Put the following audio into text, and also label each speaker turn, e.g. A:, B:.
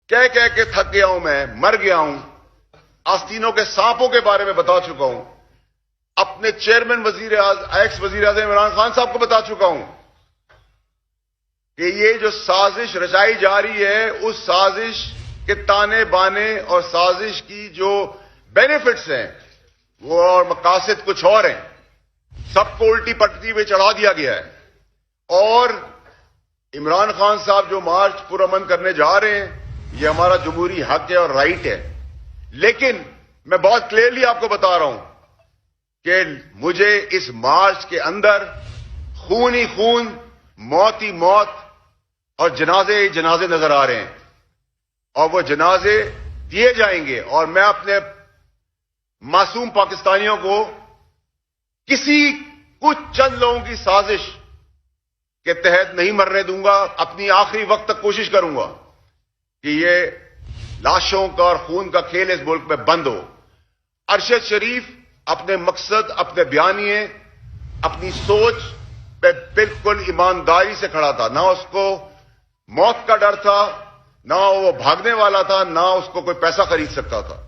A: کہہ کہہ کے تھک گیا ہوں، میں مر گیا ہوں، آستینوں کے سانپوں کے بارے میں بتا چکا ہوں، اپنے چیئرمین ایکس وزیر اعظم عمران خان صاحب کو بتا چکا ہوں کہ یہ جو سازش رچائی جا رہی ہے اس سازش کے تانے بانے اور سازش کی جو بینیفٹس ہیں وہ اور مقاصد کچھ اور ہیں، سب کو الٹی پٹتی پہ چڑھا دیا گیا ہے۔ اور عمران خان صاحب جو مارچ پرامن کرنے جا رہے ہیں یہ ہمارا جمہوری حق ہے اور رائٹ ہے، لیکن میں بہت کلیئرلی آپ کو بتا رہا ہوں کہ مجھے اس مارچ کے اندر خون ہی خون، موت ہی موت اور جنازے ہی جنازے نظر آ رہے ہیں، اور وہ جنازے دیے جائیں گے، اور میں اپنے معصوم پاکستانیوں کو کسی کچھ چند لوگوں کی سازش کے تحت نہیں مرنے دوں گا۔ اپنی آخری وقت تک کوشش کروں گا کہ یہ لاشوں کا اور خون کا کھیل اس ملک میں بند ہو۔ ارشد شریف اپنے مقصد، اپنے بیانیے، اپنی سوچ پہ بالکل ایمانداری سے کھڑا تھا، نہ اس کو موت کا ڈر تھا، نہ وہ بھاگنے والا تھا، نہ اس کو کوئی پیسہ خرید سکتا تھا۔